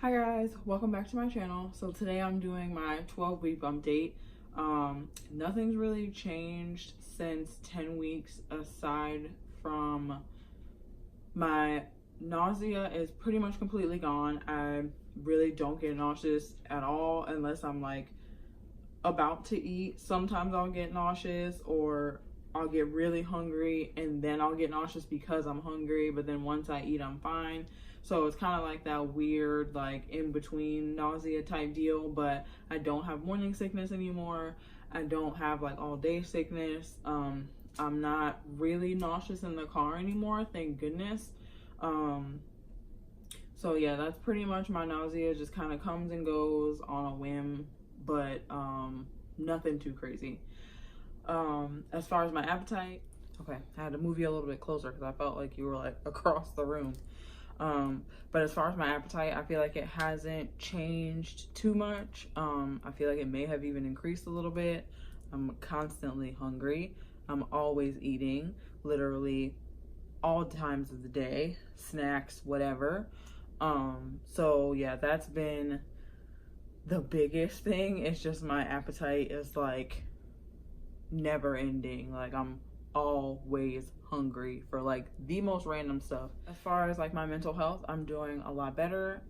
Hi guys, welcome back to my channel. So today I'm doing my 12-week update. Nothing's really changed since 10 weeks aside from my nausea is pretty much completely gone. I really don't get nauseous at all unless I'm like about to eat. Sometimes I'll get nauseous, or I'll get really hungry and then I'll get nauseous because I'm hungry, but then once I eat I'm fine. So it's kind of like that weird like in between nausea type deal, but I don't have morning sickness anymore. I don't have like all day sickness. I'm not really nauseous in the car anymore, thank goodness. So yeah, that's pretty much my nausea. Just kind of comes and goes on a whim, but nothing too crazy. As far as my appetite, okay, I had to move you a little bit closer because I felt like you were like across the room. But as far as my appetite, I feel like it hasn't changed too much. I feel like it may have even increased a little bit. I'm constantly hungry. I'm always eating, literally all times of the day, snacks, whatever. So yeah, that's been the biggest thing. It's just my appetite is like never ending. Like I'm always hungry for like the most random stuff. As far as like my mental health, I'm doing a lot better.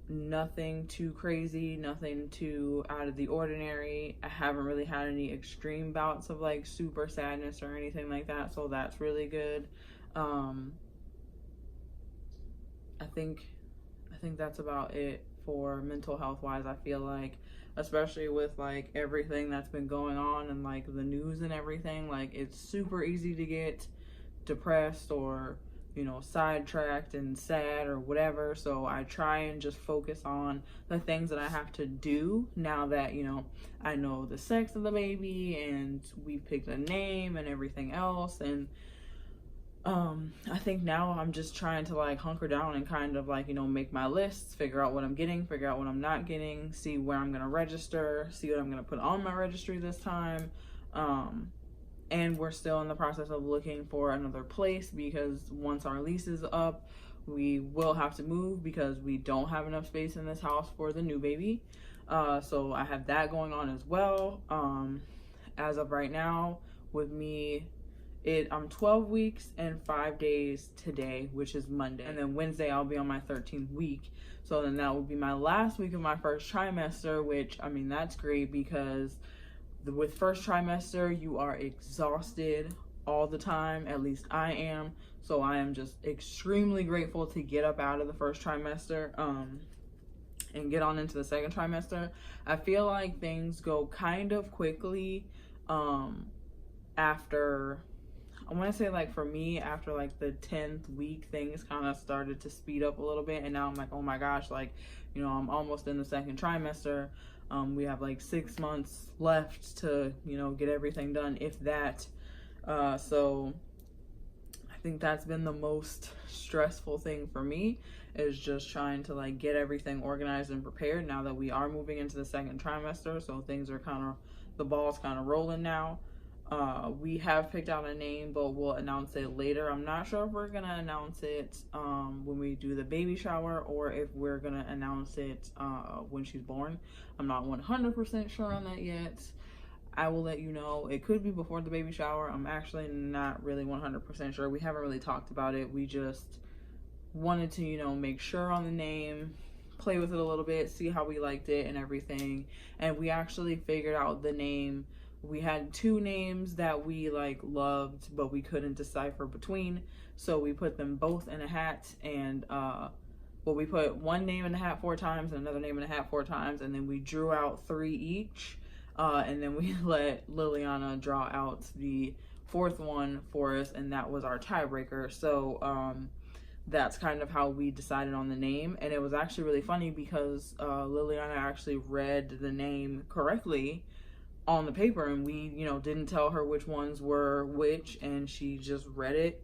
Nothing too crazy, nothing too out of the ordinary. I haven't really had any extreme bouts of like super sadness or anything like that, so that's really good. I think that's about it for mental health wise. I feel like, especially with like everything that's been going on and like the news and everything, like it's super easy to get depressed or, you know, sidetracked and sad or whatever. So I try and just focus on the things that I have to do now that, you know, I know the sex of the baby and we've picked a name and everything else. And I think now I'm just trying to like hunker down and kind of like, you know, make my lists, figure out what I'm getting, figure out what I'm not getting, see where I'm going to register, see what I'm going to put on my registry this time. And we're still in the process of looking for another place because once our lease is up, we will have to move because we don't have enough space in this house for the new baby. So I have that going on as well. As of right now, with me, I'm 12 weeks and 5 days today, which is Monday, and then Wednesday I'll be on my 13th week. So then that will be my last week of my first trimester, which I mean that's great because with first trimester you are exhausted all the time. At least I am. So I am just extremely grateful to get up out of the first trimester and get on into the second trimester. I feel like things go kind of quickly after, I want to say like for me, after like the 10th week, things kind of started to speed up a little bit. And now I'm like, oh my gosh, like, you know, I'm almost in the second trimester. We have like 6 months left to, you know, get everything done, if that. So I think that's been the most stressful thing for me, is just trying to like get everything organized and prepared now that we are moving into the second trimester. So things are kind of, the ball's kind of rolling now. We have picked out a name, but we'll announce it later. I'm not sure if we're gonna announce it when we do the baby shower or if we're gonna announce it when she's born. I'm not 100% sure on that yet. I will let you know. It could be before the baby shower. I'm actually not really 100% sure. We haven't really talked about it. We just wanted to, you know, make sure on the name, play with it a little bit, see how we liked it and everything. And we actually figured out the name. We had 2 names that we like loved, but we couldn't decipher between. So we put them both in a hat, and well, we put one name in the hat 4 times and another name in the hat 4 times, and then we drew out 3 each. And then we let Liliana draw out the 4th one for us, and that was our tiebreaker. So that's kind of how we decided on the name. And it was actually really funny because Liliana actually read the name correctly on the paper, and we, you know, didn't tell her which ones were which, and she just read it.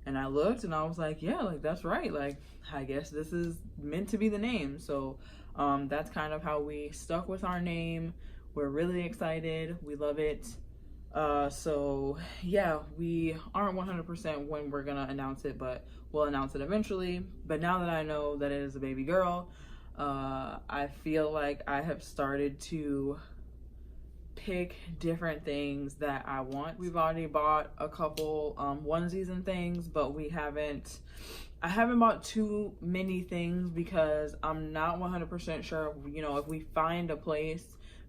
And I looked and I was like, yeah, like that's right, like I guess this is meant to be the name. So that's kind of how we stuck with our name. We're really excited, we love it. So yeah, we aren't 100% when we're gonna announce it, but we'll announce it eventually. But now that I know that it is a baby girl, I feel like I have started to pick different things that I want. We've already bought a couple onesies and things, but I haven't bought too many things because I'm not 100% sure, you know, if we find a place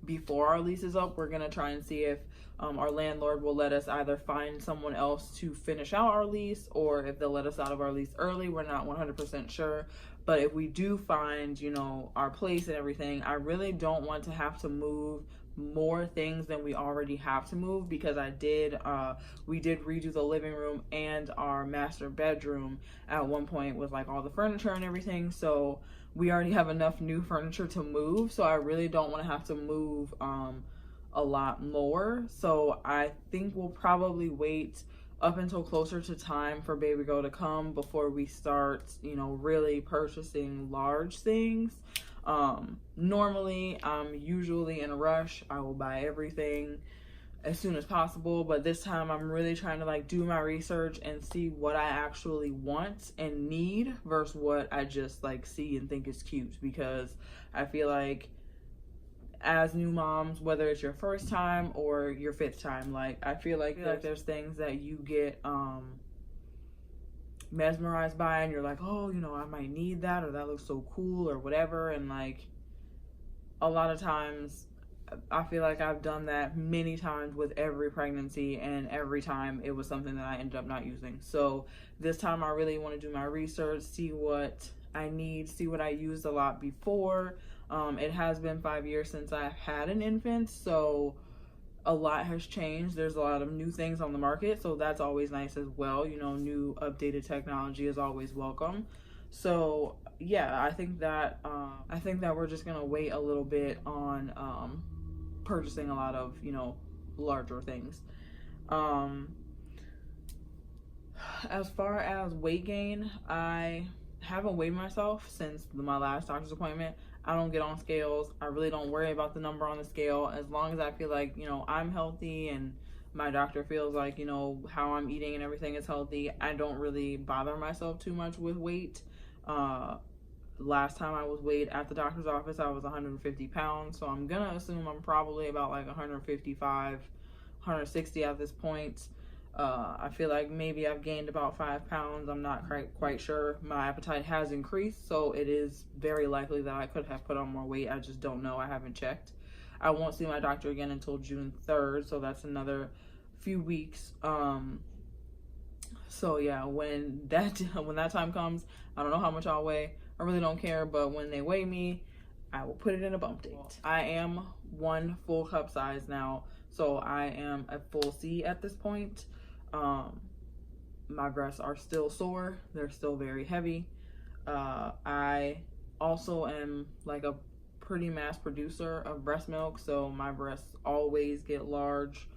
before our lease is up, we're gonna try and see if our landlord will let us either find someone else to finish out our lease, or if they'll let us out of our lease early. We're not 100% sure. But if we do find, you know, our place and everything, I really don't want to have to move more things than we already have to move, because we did redo the living room and our master bedroom at one point with like all the furniture and everything, so we already have enough new furniture to move. So I really don't want to have to move a lot more. So I think we'll probably wait up until closer to time for baby girl to come before we start, you know, really purchasing large things. Normally I'm usually in a rush. I will buy everything as soon as possible, but this time I'm really trying to like do my research and see what I actually want and need versus what I just like see and think is cute, because I feel like as new moms, whether it's your first time or your fifth time, like I feel like there's things that you get mesmerized by, and you're like, oh, you know, I might need that, or that looks so cool, or whatever. And like a lot of times I feel like I've done that many times with every pregnancy, and every time it was something that I ended up not using. So this time I really want to do my research, see what I need, see what I used a lot before. It has been 5 years since I've had an infant, so a lot has changed. There's a lot of new things on the market, so that's always nice as well. You know, new updated technology is always welcome. So yeah, I think that we're just gonna wait a little bit on purchasing a lot of, you know, larger things. As far as weight gain, I haven't weighed myself since my last doctor's appointment. I don't get on scales. I really don't worry about the number on the scale, as long as I feel like, you know, I'm healthy and my doctor feels like, you know, how I'm eating and everything is healthy. I don't really bother myself too much with weight. Last time I was weighed at the doctor's office, I was 150 pounds. So I'm gonna assume I'm probably about like 155, 160 at this point. I feel like maybe I've gained about 5 pounds. I'm not quite sure. My appetite has increased, so it is very likely that I could have put on more weight. I just don't know. I haven't checked. I won't see my doctor again until June 3rd, so that's another few weeks. So yeah, when that time comes, I don't know how much I'll weigh. I really don't care, but when they weigh me, I will put it in a bump date. I am 1 full cup size now, so I am a full C at this point. My breasts are still sore. They're still very heavy. I also am like a pretty mass producer of breast milk, so my breasts always get large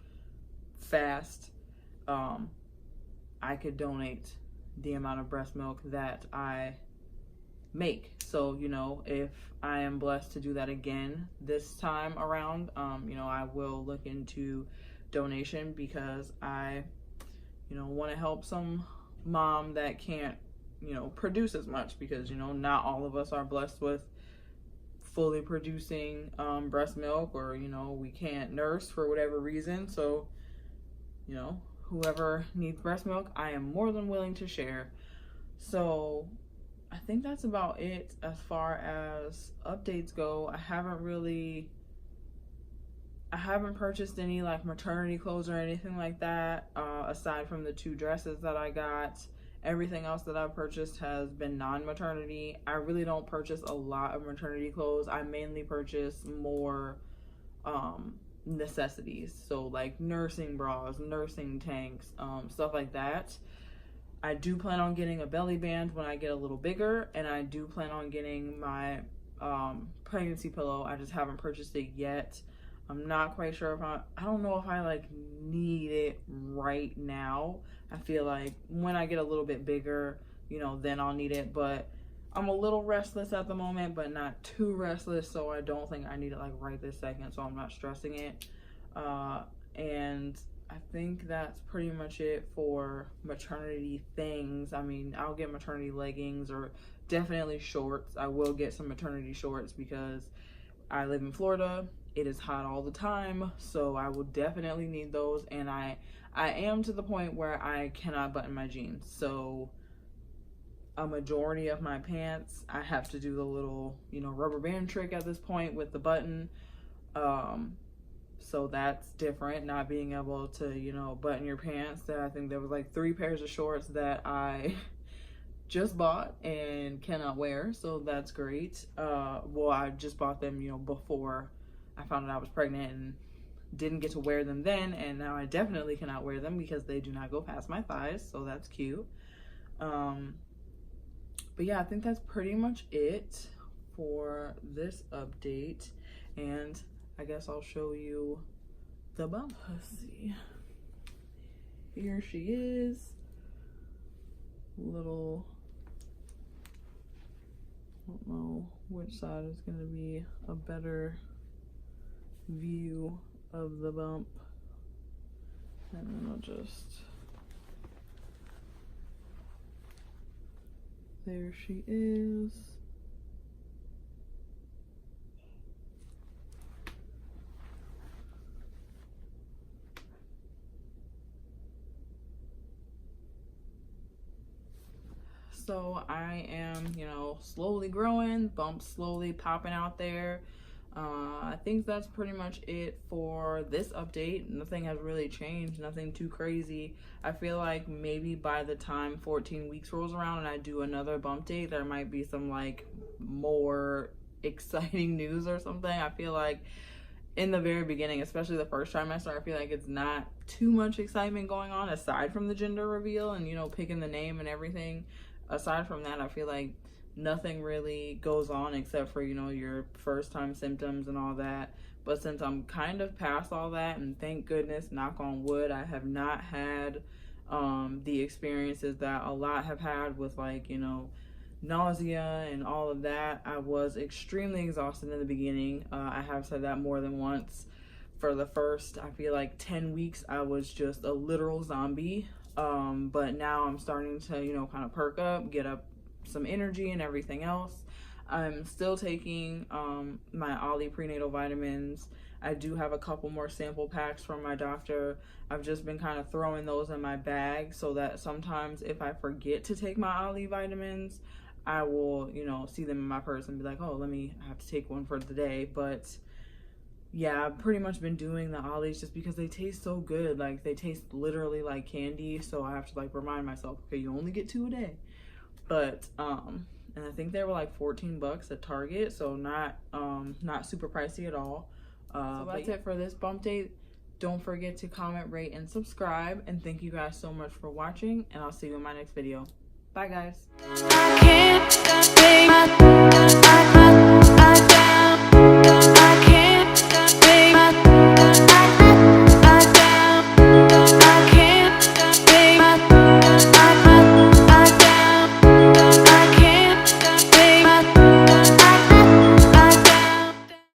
fast. I could donate the amount of breast milk that I make. So, you know, if I am blessed to do that again this time around, you know, I will look into donation, because I, you know, want to help some mom that can't, you know, produce as much, because, you know, not all of us are blessed with fully producing breast milk, or, you know, we can't nurse for whatever reason. So, you know, whoever needs breast milk, I am more than willing to share. So I think that's about it as far as updates go. I haven't purchased any like maternity clothes or anything like that, aside from the 2 dresses that I got. Everything else that I've purchased has been non-maternity. I really don't purchase a lot of maternity clothes. I mainly purchase more necessities, so like nursing bras, nursing tanks, stuff like that. I do plan on getting a belly band when I get a little bigger, and I do plan on getting my pregnancy pillow. I just haven't purchased it yet. I'm not quite sure if I don't know if I like need it right now. I feel like when I get a little bit bigger, you know, then I'll need it. But I'm a little restless at the moment, but not too restless, so I don't think I need it like right this second, so I'm not stressing it. And I think that's pretty much it for maternity things. I mean, I'll get maternity leggings or definitely shorts. I will get some maternity shorts because I live in Florida. It is hot all the time, so I will definitely need those. And I am to the point where I cannot button my jeans. So a majority of my pants, I have to do the little, you know, rubber band trick at this point with the button. So that's different, not being able to, you know, button your pants. I think there was like 3 pairs of shorts that I just bought and cannot wear, so that's great. Well, I just bought them, you know, before I found out I was pregnant and didn't get to wear them then, and now I definitely cannot wear them because they do not go past my thighs, so that's cute. But yeah, I think that's pretty much it for this update, and I guess I'll show you the bump. Let's see. Here she is. Little, I don't know which side is going to be a better view of the bump. And then I'll just, there she is. So I am, you know, slowly growing, bumps slowly popping out there. I think that's pretty much it for this update. Nothing has really changed, nothing too crazy. I feel like maybe by the time 14 weeks rolls around and I do another bump date, there might be some like more exciting news or something. I feel like in the very beginning, especially the first trimester, I feel like it's not too much excitement going on aside from the gender reveal and, you know, picking the name and everything. Aside from that, I feel like nothing really goes on except for, you know, your first time symptoms and all that. But since I'm kind of past all that, and thank goodness, knock on wood, I have not had the experiences that a lot have had with, like, you know, nausea and all of that. I was extremely exhausted in the beginning. I have said that more than once. For the first, I feel like 10 weeks, I was just a literal zombie. But now I'm starting to, you know, kind of perk up, get up some energy and everything else. I'm still taking my Ollie prenatal vitamins. I do have a couple more sample packs from my doctor. I've just been kind of throwing those in my bag so that sometimes if I forget to take my Ollie vitamins, I will, you know, see them in my purse and be like, oh, I have to take one for the day. But yeah, I've pretty much been doing the Ollies just because they taste so good. Like, they taste literally like candy, so I have to, like, remind myself, okay, you only get 2 a day. But and I think they were like $14 at Target, so not super pricey at all. So that's it for this bump date. Don't forget to comment, rate, and subscribe, and thank you guys so much for watching, and I'll see you in my next video. Bye, guys.